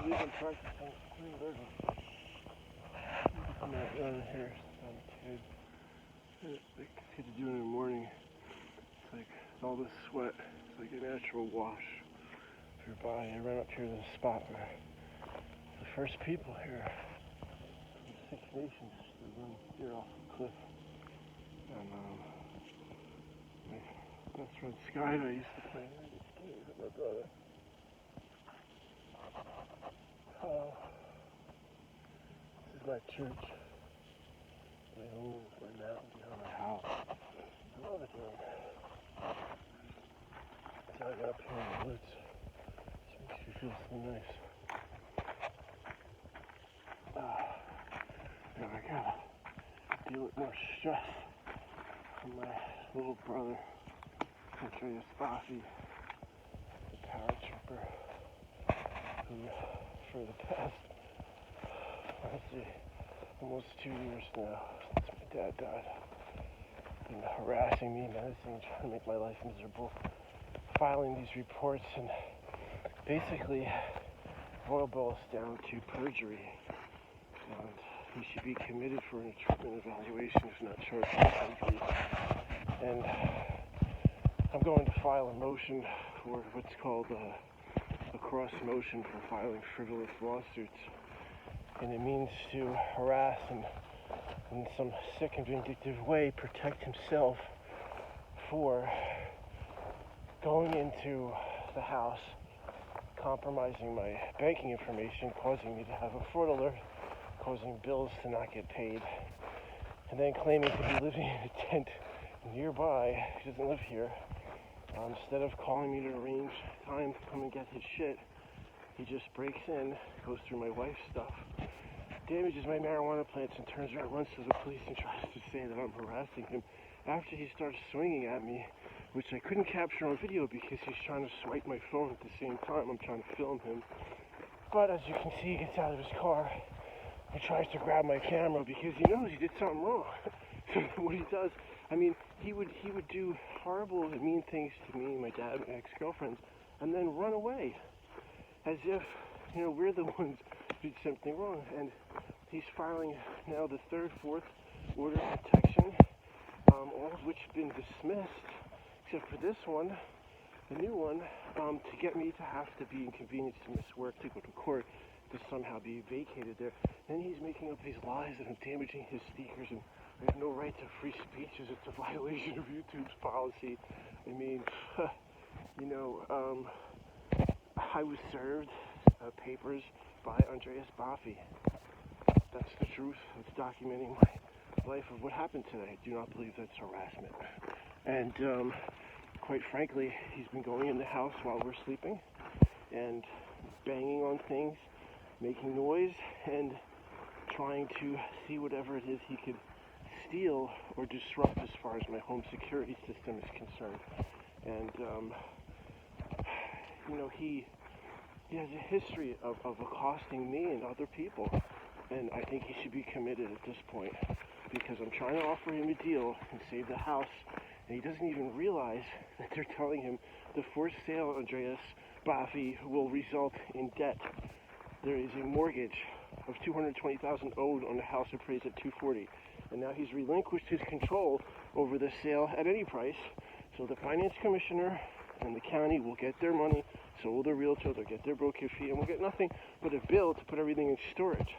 believe I'm practicing clean living. I'm not done here since I'm a kid. Like kids do in the morning. It's like all this sweat. It's like a natural wash of your body. I ran up here to the spot where the first people here from the Six Nations to run deer off a cliff. And my best friend Sky and I used to play these games with my brother. This is my church. My home, my mountain behind my house. I love it here. So I got up here in the woods. This makes me feel so nice. Now I gotta deal with more stress from my little brother, Andreas Baffi, the paratrooper, who for the past, let's see, almost 2 years now since my dad died, been harassing me, menacing, trying to make my life miserable, filing these reports, and basically it all boils down to perjury, and he should be committed for a treatment evaluation if not charged with perjury. And I'm going to file a motion for what's called a cross motion for filing frivolous lawsuits, and it means to harass and in some sick and vindictive way protect himself for going into the house, compromising my banking information, causing me to have a fraud alert, causing bills to not get paid, and then claiming to be living in a tent nearby. He doesn't live here. Instead of calling me to arrange time to come and get his shit, he just breaks in, goes through my wife's stuff, damages my marijuana plants, and turns around, runs to the police, and tries to say that I'm harassing him after he starts swinging at me, which I couldn't capture on video because he's trying to swipe my phone at the same time I'm trying to film him. But as you can see, he gets out of his car and tries to grab my camera because he knows he did something wrong. So what he does, I mean, he would do horrible and mean things to me, my dad, my ex-girlfriends, and then run away as if, we're the ones who did something wrong. And he's filing now the third, fourth order of protection, all of which have been dismissed, except for this one, the new one, to get me to have to be inconvenienced to miss work, to go to court, to somehow be vacated there. Then he's making up these lies that I'm damaging his speakers and I have no right to free speech as it's a violation of YouTube's policy. I mean, I was served papers by Andreas Baffi. That's the truth. It's documenting my life of what happened today. I do not believe that's harassment. And quite frankly, he's been going in the house while we're sleeping and banging on things, making noise, and trying to see whatever it is he could steal or disrupt as far as my home security system is concerned. And he has a history of accosting me and other people, and I think he should be committed at this point because I'm trying to offer him a deal and save the house, and he doesn't even realize that they're telling him the forced sale of Andreas Baffi will result in debt. There is a mortgage of $220,000 owed on the house appraised at $240,000. And now he's relinquished his control over the sale at any price. So the finance commissioner and the county will get their money, so will the realtor, they'll get their broker fee, and we'll get nothing but a bill to put everything in storage.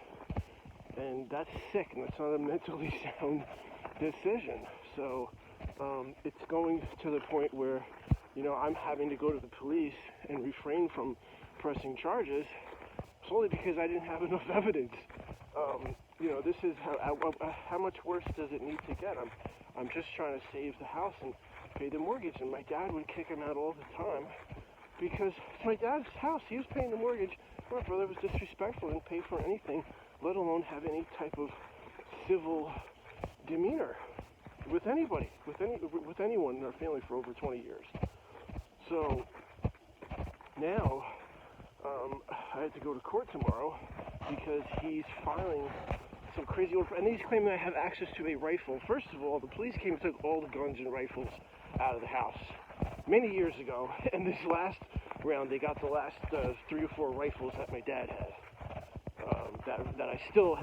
And that's sick, and that's not a mentally sound decision. So it's going to the point where, I'm having to go to the police and refrain from pressing charges solely because I didn't have enough evidence. This is how much worse does it need to get? I'm just trying to save the house and pay the mortgage, and my dad would kick him out all the time because it's my dad's house. He was paying the mortgage. My brother was disrespectful and didn't pay for anything, let alone have any type of civil demeanor with anybody, with anyone in our family for over 20 years. So now I had to go to court tomorrow because he's filing some crazy old, and he's claiming I have access to a rifle. First of all, the police came and took all the guns and rifles out of the house many years ago, and this last around, they got the last 3 or 4 rifles that my dad had.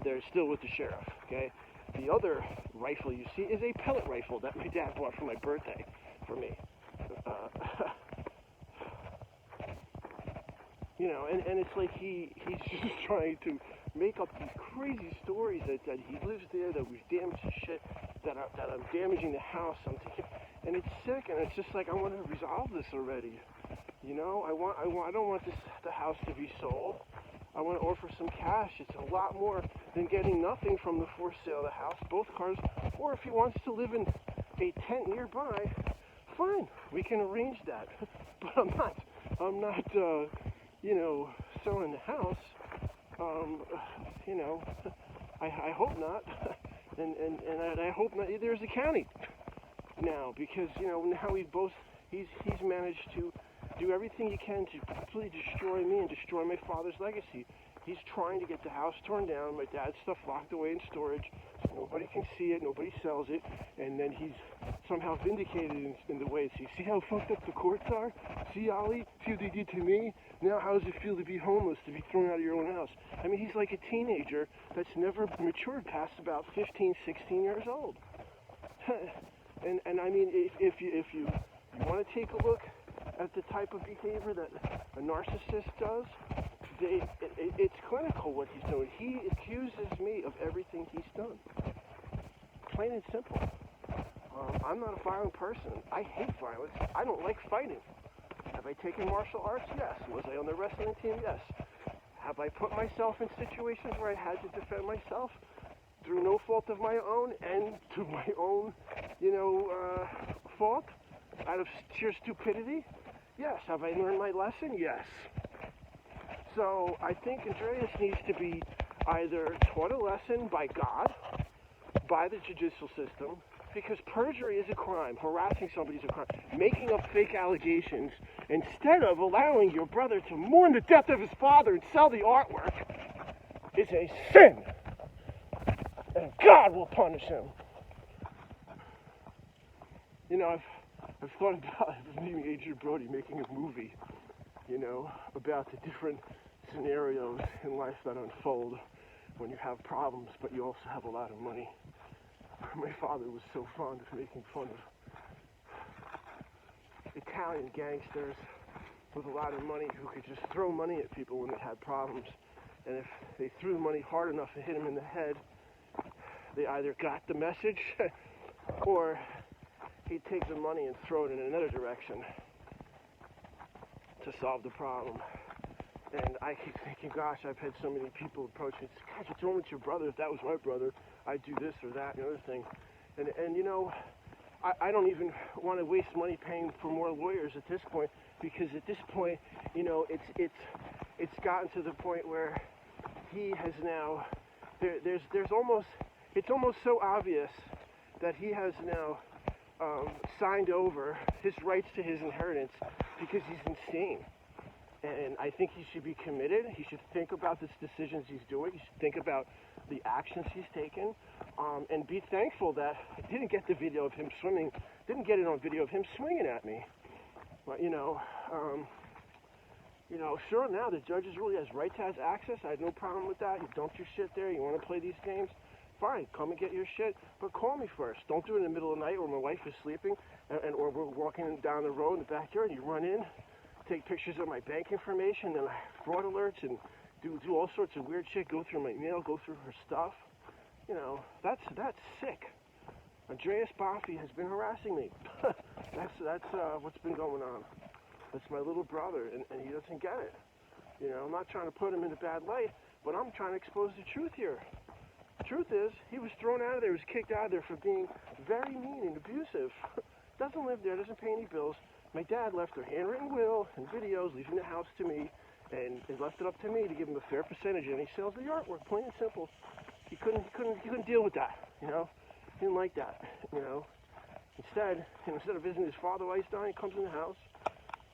They're still with the sheriff. Okay. The other rifle you see is a pellet rifle that my dad bought for my birthday for me. You know, and it's like he's just trying to make up these crazy stories that he lives there, that we've damaged his shit, that I'm damaging the house, and it's sick, and it's just like, I want to resolve this already. You know, I don't want the house to be sold. I want to offer some cash. It's a lot more than getting nothing from the for sale of the house, both cars, or if he wants to live in a tent nearby, fine, we can arrange that. But I'm not, you know, selling the house. You know, I hope not, and I hope not. There's the county now, because you know now he's managed to do everything he can to completely destroy me and destroy my father's legacy. He's trying to get the house torn down, my dad's stuff locked away in storage, so nobody can see it, nobody sells it, and then he's somehow vindicated in the way. See how fucked up the courts are? See, Ollie? See what they did to me? Now how does it feel to be homeless, to be thrown out of your own house? I mean, he's like a teenager that's never matured past about 15, 16 years old. and I mean, if you want to take a look at the type of behavior that a narcissist does, it's clinical what he's doing. He accuses me of everything he's done. Plain and simple. I'm not a violent person. I hate violence. I don't like fighting. Have I taken martial arts? Yes. Was I on the wrestling team? Yes. Have I put myself in situations where I had to defend myself through no fault of my own and to my own, you know, fault out of sheer stupidity? Yes. Have I learned my lesson? Yes. So I think Andreas needs to be either taught a lesson by God, by the judicial system, because perjury is a crime, harassing somebody is a crime, making up fake allegations instead of allowing your brother to mourn the death of his father and sell the artwork is a sin, and God will punish him. You know, I've thought about meeting Adrian Brody, making a movie, you know, about the different scenarios in life that unfold when you have problems, but you also have a lot of money. My father was so fond of making fun of Italian gangsters with a lot of money who could just throw money at people when they had problems. And if they threw the money hard enough to hit them in the head, they either got the message or he'd take the money and throw it in another direction to solve the problem. And I keep thinking, gosh, I've had so many people approach me, gosh, what's wrong with your brother? If that was my brother, I'd do this or that and the other thing. And you know, I don't even want to waste money paying for more lawyers at this point, because at this point, you know, it's gotten to the point where he has now, there's almost, it's almost so obvious that he has now signed over his rights to his inheritance because he's insane. And I think he should be committed. He should think about the decisions he's doing. He should think about the actions he's taken, and be thankful that I didn't get the video of him swimming, didn't get it on video of him swinging at me. But, you know, sure, now the judges really has right to has access. I have no problem with that. You dump your shit there. You want to play these games? Fine, come and get your shit, but call me first. Don't do it in the middle of the night or my wife is sleeping, or we're walking down the road in the backyard, and you run in, take pictures of my bank information and fraud alerts and do all sorts of weird shit, go through my mail, go through her stuff. You know, that's sick. Andreas Baffi has been harassing me. that's what's been going on. That's my little brother, and he doesn't get it. You know, I'm not trying to put him in a bad light, but I'm trying to expose the truth here. The truth is, he was thrown out of there, was kicked out of there for being very mean and abusive. Doesn't live there, doesn't pay any bills. My dad left a handwritten will and videos leaving the house to me, and left it up to me to give him a fair percentage, and he sells the artwork, plain and simple. He couldn't deal with that, you know. He didn't like that, you know. Instead of visiting his father while he's dying, he comes in the house,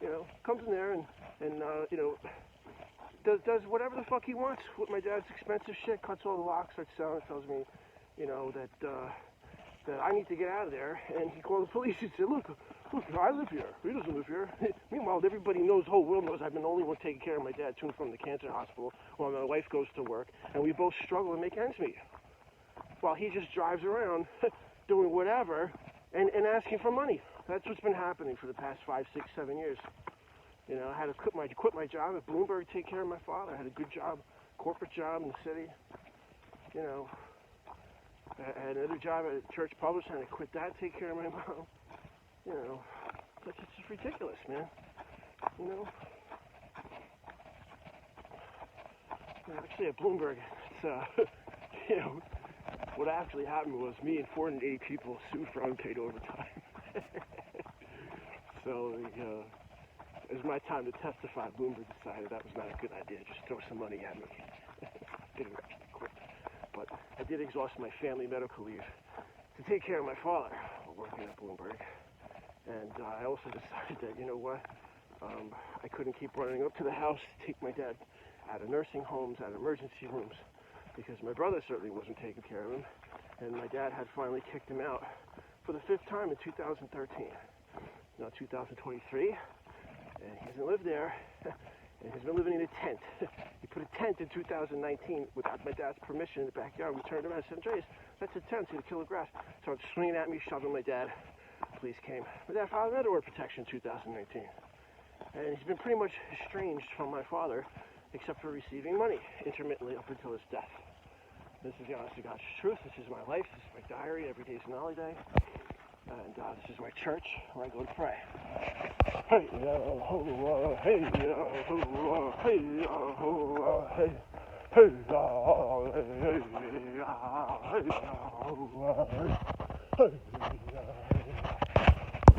you know, comes in there and you know, does whatever the fuck he wants with my dad's expensive shit, cuts all the locks, starts selling it, tells me, you know, that I need to get out of there. And he called the police and said, look, Look, I live here. He doesn't live here. Meanwhile, everybody knows, the whole world knows I've been the only one taking care of my dad to and from the cancer hospital while my wife goes to work, and we both struggle to make ends meet. While he just drives around doing whatever and asking for money. That's what's been happening for the past 5, 6, 7 years. You know, I had to quit my job at Bloomberg to take care of my father. I had a good job, corporate job in the city. You know, I had another job at a church publishing. I had to quit that to take care of my mom. You know, it's just ridiculous, man. You know? Actually, at Bloomberg, it's, you know, what actually happened was me and 480 people sued for unpaid overtime. So, it was my time to testify. Bloomberg decided that was not a good idea. Just throw some money at me. Didn't actually quit. But I did exhaust my family medical leave to take care of my father while working at Bloomberg. And I also decided that, you know what, I couldn't keep running up to the house to take my dad out of nursing homes, out of emergency rooms, because my brother certainly wasn't taking care of him, and my dad had finally kicked him out for the 5th time in 2013. Now 2023, and he doesn't live there, and he's been living in a tent. He put a tent in 2019 without my dad's permission in the backyard. We turned around and said, Andreas, that's a tent, see the killer grass. So it's swinging at me, shoving my dad. Police came. My dad filed another order of protection in 2019. And he's been pretty much estranged from my father, except for receiving money intermittently up until his death. This is the honest to God's truth. This is my life. This is my diary. Every day is an holiday. And this is my church where I go to pray. Hey, hey, hey, hey, hey, hey, hey, hey, hey, hey, hey,